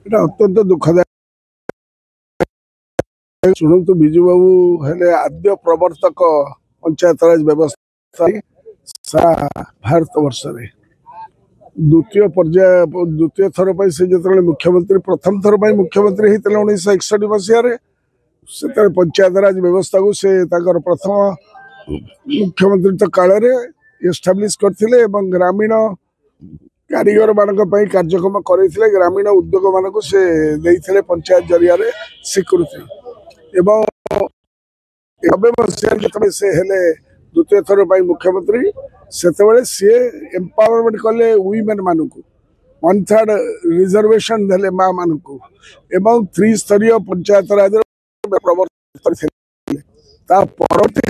এটা অত্যন্ত দুঃখଦାୟକ। ଶୁଣନ୍ତୁ, ବିଜୁ ବାବୁ ହେଲେ ଆଦ୍ୟ ପ୍ରବର୍ତ୍ତକ ପଞ୍ଚାୟତରାଜ ବ୍ୟବସ୍ଥା ସାରା ଭାରତ ବର୍ଷରେ। ଦ୍ୱିତୀୟ ଥର ପାଇଁ ସେ ଯେତେବେଳେ ମୁଖ୍ୟମନ୍ତ୍ରୀ ପ୍ରଥମ ଥର ପାଇଁ ମୁଖ୍ୟମନ୍ତ୍ରୀ ହେଇଥିଲେ 1961 ମସିହାରେ, ସେତେବେଳେ ପଞ୍ଚାୟତରାଜ ବ୍ୟବସ୍ଥାକୁ ସେ ତାଙ୍କର ପ୍ରଥମ ମୁଖ୍ୟମନ୍ତ୍ରୀତ୍ୱ କାଳରେ ଏଷ୍ଟାବ୍ଲିଶ କରିଥିଲେ ଏବଂ ଗ୍ରାମୀଣ କାରିଗର ମାନଙ୍କ ପାଇଁ କାର୍ଯ୍ୟକ୍ରମ କରିଥିଲେ। ଗ୍ରାମୀଣ ଉଦ୍ୟୋଗ ମାନଙ୍କୁ ସେ ଦେଇଥିଲେ ପଞ୍ଚାୟତ ଜରିଆରେ ସ୍ୱୀକୃତି। ଏବଂ 90 ମସିହାରେ ଯେତେବେଳେ ସେ ହେଲେ ଦ୍ୱିତୀୟ ଥର ପାଇଁ ମୁଖ୍ୟମନ୍ତ୍ରୀ, ସେତେବେଳେ ସିଏ ଏମ୍ପାୱରମେଣ୍ଟ କଲେ ୱିମେନ୍ ମାନଙ୍କୁ, 1/3 ରିଜର୍ଭେସନ ଦେଲେ ମା ମାନଙ୍କୁ ଏବଂ ତ୍ରିସ୍ତରୀୟ ପଞ୍ଚାୟତରାଜର ପ୍ରବର୍ତ୍ତନ କରିଥିଲେ। ତା ପରବର୍ତ୍ତୀ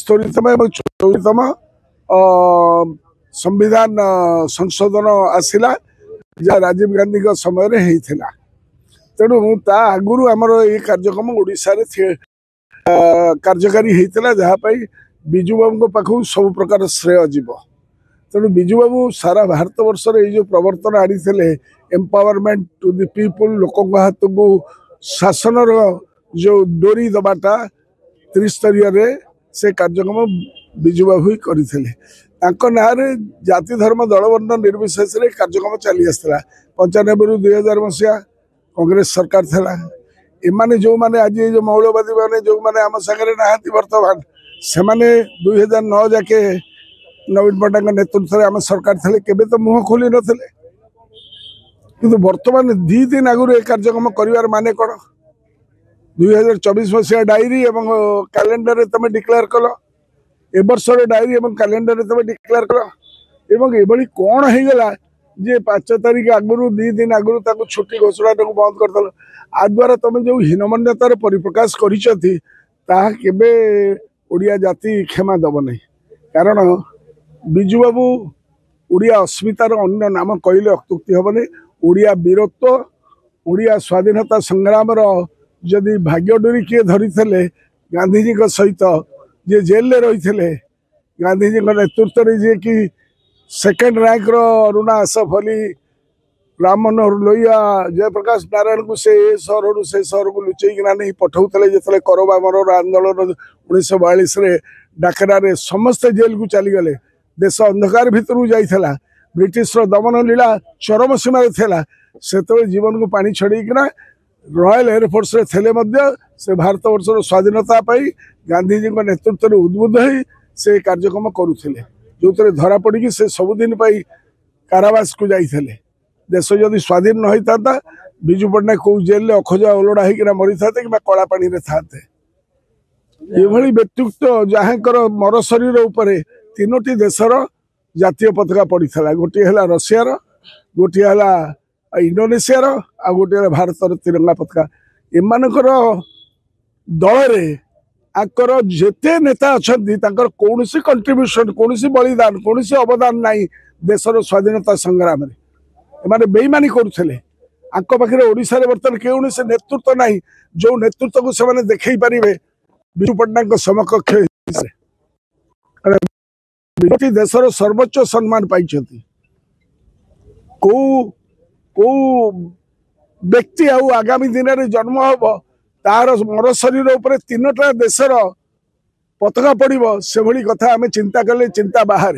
ତ୍ୱରିତମ ଏବଂ 44ତମ संविधान संशोधन आसला, जहाँ राजीव गांधी समय होता। तेणु ता आगुरी आमर ये कार्यक्रम ओडिशा रे कार्यकारी होता, जहाँपाई बिजू बाबू पाखु सब प्रकार श्रेय जीव। तेणु बिजू बाबू सारा भारत वर्ष जो प्रवर्तन आनी एम्पावरमेंट टू द पीपुल, लोक हाथ को शासन जो डोरी दबाटा त्रिस्तरीय से कार्यक्रम बिजू बाबू ही करते। ना जाति धर्म दलवर्ण निर्विशेष कार्यक्रम चली आसला। 95 ରୁ 2000 मसीहा कांग्रेस सरकार था। एमाने जो माने आज जो मौलवादी माने जो माने आम सागर नहांती वर्तमान से माने 2009 जाके नवीन पट्टनायक नेतृत्व में आम सरकार थे, केबे तो मुह खोली नथिले। किंतु वर्तमान 2 दिन आगुरी ए कार्यक्रम करिवार माने कोन? 2024 मसीहा डायरी एवं कैलेंडर रे तमे डिक्लेयर कलो, ए वर्षर डायरी एवं कैलेंडर रे तमे डिक्लेयर कलो एवं एभली कोन हेगला जे 5 तारीख आगुरु 2 दिन आगुरु ताको छुट्टी घोषणा को बंद कर दल। आ द्वारा तमे जो हीनमान्यतार परिप्रकाश करिसथि ताहा केबे ओडिया जाति क्षमा दब नहीं। कारण बिजू बाबू ओडिया अस्मितार अन्य नाम कहले अत्युक्ति हेबनी। ओडिया वीरत्व, ओडिया स्वाधीनता संग्राम जदि भाग्य डोरी किए धरी गांधीजी सहित जे जेल रही थे, गांधीजी नेतृत्व में जी कि सेकेंड रैंक रुणा आसफ अली, राम मनोहर लोहिया, जयप्रकाश नारायण को से सहर को लुचेकिना नहीं पठाऊले। जो करवा मरर आंदोलन 1942 डाकरा समस्त जेल को चलीगले। देश अंधकार भितर जाइला, ब्रिटिश दमन लीला चरम सीमार था। से जीवन को पानी छड़ेकिना रॉयल एयरफोर्स रे थे से भारत वर्षर स्वाधीनता पाई गांधीजी नेतृत्व में उद्बुद्ध हो से कार्यक्रम करुले, जो धरा पड़ी से सबुदिन कारावास को जाते। देश जदि स्वाधीन न होता बिजू पट्टनायक कौ जेल अखोजा ओलड़ा होना मरी था कि कला पानी था। ये व्यक्तित्व जहाँ मर शरीर उपर 3टी देशर जातीय पताका पड़ी था। गोटे है रशिया, गोटे है इंडोनेशिया आ गोटे भारत तिरंगा पताका। एमानकर दल आकर जेते नेता अच्छा कौन कंट्रीब्यूशन, कौन बलिदान, कौन अवदान नहीं देशर स्वाधीनता संग्राम में। एमाने बेईमानी करुले। आंक पाखे ओडिशा रे बर्तमान कौन से नेतृत्व नहीं जो नेतृत्व को से देखई पारे बिजू पट्टनायक समकक्ष। देशर सर्वोच्च सम्मान पाई को व्यक्ति आगामी दिन में जन्म हम तार मर शरीर उपर 3टा देशर पताका पड़ो से भली कथा आम चिंता कले चिंता बाहर।